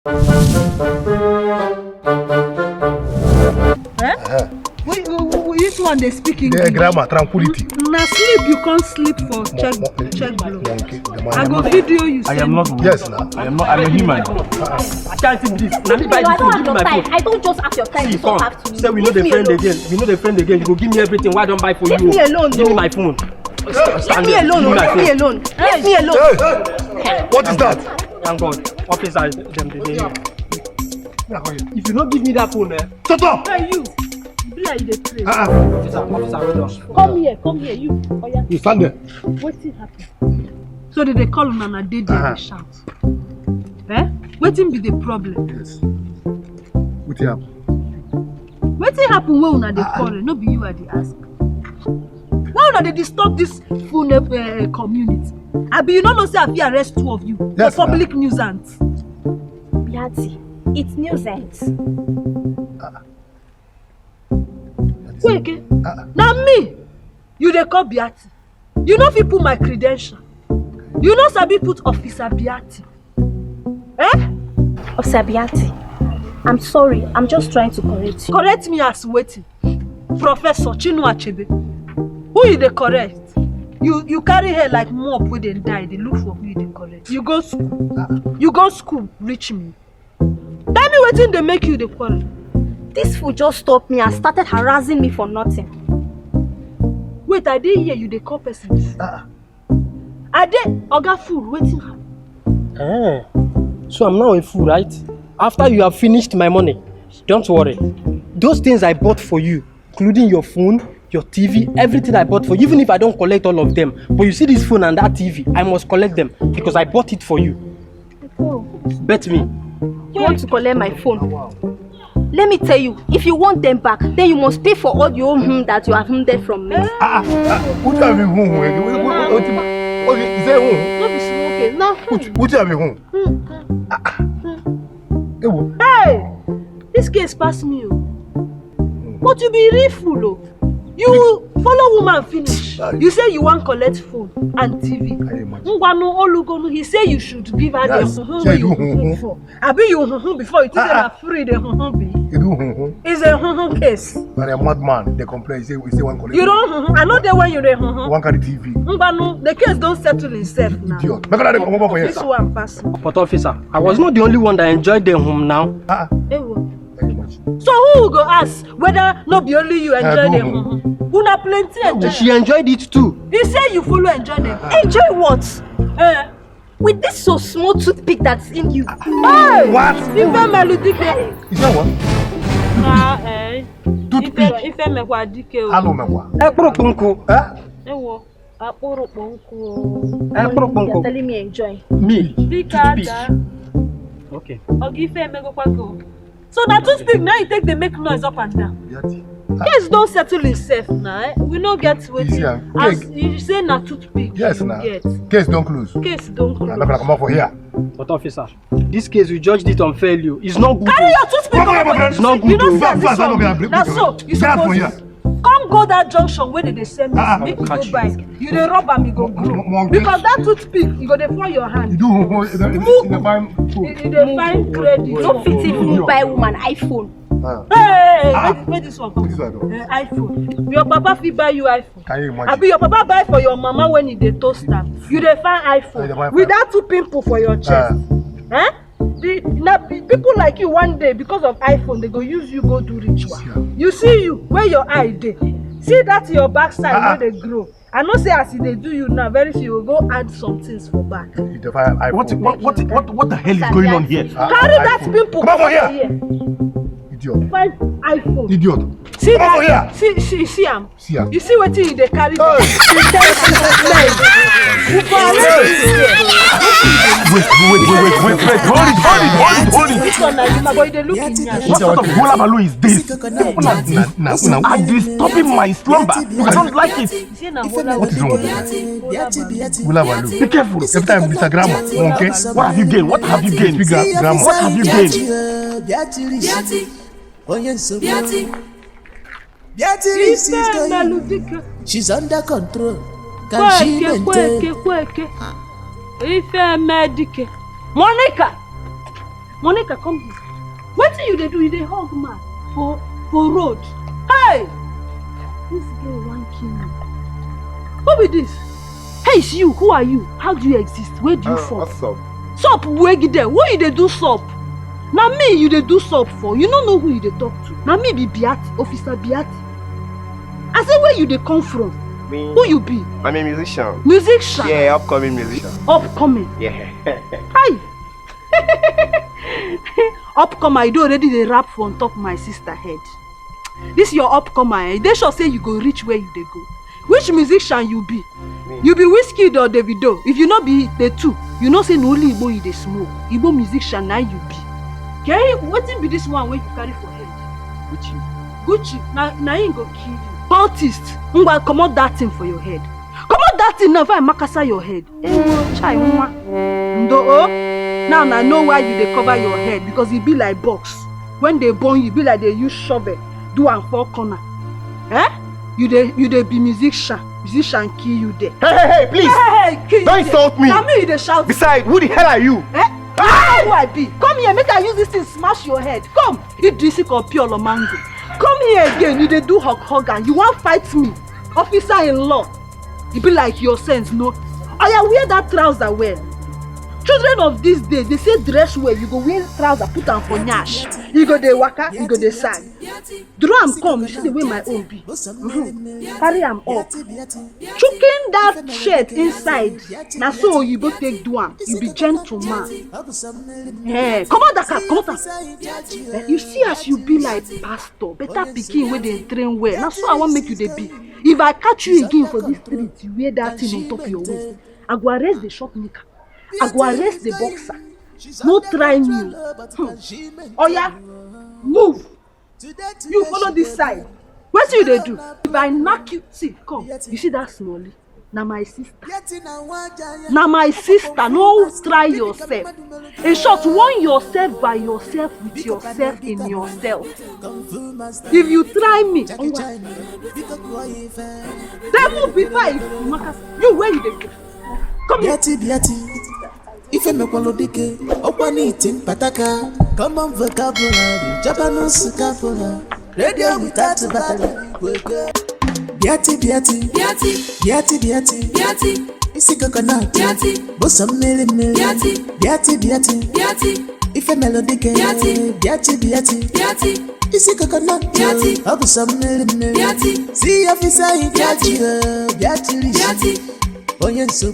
Which one they speak English? The grammar, tranquility. Now sleep, you can't sleep for check blow. I go video you. I am not. Yes, now. I am not. I'm a human. I can't take this. Let me buy this. Give me my phone. I don't just have your time. See, come. Say we know the friend again. We know the friend again. You go give me everything. Why don't buy for you? Leave me alone. Give me my phone. Leave me alone. Leave me alone. Leave me alone. What is that? Thank God. Officer, them they here. If you don't give me that phone, Shut up! Hey you. officer, wait on. Come here, you. Oh, yeah. You stand there. Wetin happen? So they call him and they dey shout. Wetin be the problem? Yes. What happen? Wetin happen when una dey quarrel? No be you I dey ask. Why una dey disturb this full community? Abi you no know say I fit arrest two of you for public nuisance? Biati, it's nuisance. Wait, now me, you dey call Biati. You no fit put my credential. You no sabi put Officer Biati. Officer Biati, I'm sorry. I'm just trying to correct you. Correct me as waiting. Professor Chinua Achebe. Who you dey correct? You carry hair like mop wey dey die. They look for who you dey correct. You go school. Reach me. Tell me wetin dey make you dey quarrel. This fool just stopped me and started harassing me for nothing. Wait, I didn't hear you dey call person. I dey Oga fool. Wetin happen? So I'm now a fool, right? After you have finished my money, don't worry. Those things I bought for you, including your phone, your TV, everything I bought for you, even if I don't collect all of them. But you see this phone and that TV, I must collect them because I bought it for you. Oh. Bet me. You want to collect my phone? Let me tell you, if you want them back, then you must pay for all your that you have hidden from me. What have you home? What is that home? No be smoking. No. What have you home? Hey! This case pass me. But you be real fool. You follow woman finish. You say you want collect phone and TV. He say you should give her the for. I be you before you think they free the be. It's a case. But a madman, they complain. Say one collect. You don't. I know that when you one carry TV. The case don't settle itself now. Idiot. This one pass. But officer, I was not the only one that enjoyed them home now. So who will go ask whether not be only you enjoy them? Una plenty enjoy. She enjoyed it too. You say you follow enjoy them. Enjoy what? With this so small toothpick that's in you. Hey! What? Is that what? Toothpick. Hello, You're telling me enjoy. Me? Okay. So that toothpick now you take they make noise up and down. Case don't settle itself now. We no get waiting. As you say na toothpick. Yes, now. Case don't close. Case don't close. I'm not gonna come out for here. But officer, this case we judged it unfairly. It's not good. Carry your toothpick. It's not good. You don't say this one. That's so. You supposed come go that junction where they send me. Make you go buy. You dey rub and you go grow. Because that toothpick, you go dey fall your hand. You do you dey find credit. No fit even buy woman iPhone. Hey, where this one come? iPhone. Your papa fit buy you iPhone. Can you imagine? Abi your papa buy for your mama when he dey toast am. You dey find iPhone without two pimple for your chest. People like you one day because of iPhone they go use you go do ritual. You see you where your eye dey. See that your backside where they grow. I know say as they do you now, very few will go add some things for back. What the hell is going on here? Carry that pimple. Come over here. Idiot. Find iPhone. Idiot. See come over that? here. See him. See him. You see what they carry? Wait. Hold it. Which one are you? My boy, they look in here. What sort of hula is this? Are disturbing my slumber? I don't like it. What is wrong? Hula Baloo. Be careful. Every time Mr. Grandma. Okay. What have you gained? What have you gained? Grandma. What have you gained? She's under control. Can she maintain? Monica, Monica, come here. What do you do? You dey hug man for road. Hey! This girl won't kill me. Who be this? Hey, it's you. Who are you? How do you exist? Where do you from? What's up? Sup, where get there? Who you dey do sup? Now me you dey do sup for. You don't know who you dey talk to. Now me be Biati, Officer Biati. I say where you dey come from? Me. Who you be? I'm a musician. Musician? Yeah, upcoming musician. Upcoming? Yeah. Hi! Upcomer, you do already dey rap for on top my sister head. This your upcomer, they sure say you go reach where you dey go. Which musician you be? Me. You be Wizkid or Davido? If you not be the two, you know say no only Igbo you dey smoke. Igbo musician now you be. Okay, wetin be this one wey you carry for head? Gucci. Now him go kill you. Cultist, ngwa comot that thing for your head. Comot that thing now if I makasa your head. Chai nwa. Ndo o. Now I know why you dey cover your head because it be like box. When they burn you, be like they use shovel, do am four corner. Eh? You dey be musician kill you there. Hey, please! Hey, kill Don't you insult there. me! Now me you dey shout. Besides, who the hell are you? Eh? Ah! Who I be? Come here, make I use this thing smash your head. Come, eat this or pure mango. Come here again, you dey do hug and you wan fight me, officer-in-law. You be like your sense, no? Oya, wear that trouser well. Children of this day, they say dress well, you go wear trouser, put am for nyash. You go dey waka, you go dey sag. Draw am come, you see the way my own be. Carry am up. Choking that shirt inside, na so oyibo take do am. You be gentleman. Hey, come on, that car, come on. You see as you be like pastor, better pikin wey dey train well. Na so I wan make you dey be. If I catch you again for this street, you wear that thing on top your waist, I go arrest the shop maker. I go arrest the boxer. No try me. Oh yeah, move. You follow this side. What you they do? If I knock you, see, come. You see that slowly? Now my sister. Now my sister. No try yourself. In short, warn yourself by yourself with yourself in yourself. If you try me, then move before you where you dey go? Come here. Ife mekwalo dike, okwani itim pataka. Common vocabulary, Japanese vocabulary. Radio without battery. Biati. Isi coconut. Bosom mele. Biati. Ife melodike. Biati. Isi coconut. Bosom mele. See officer in Biati. Oyen so.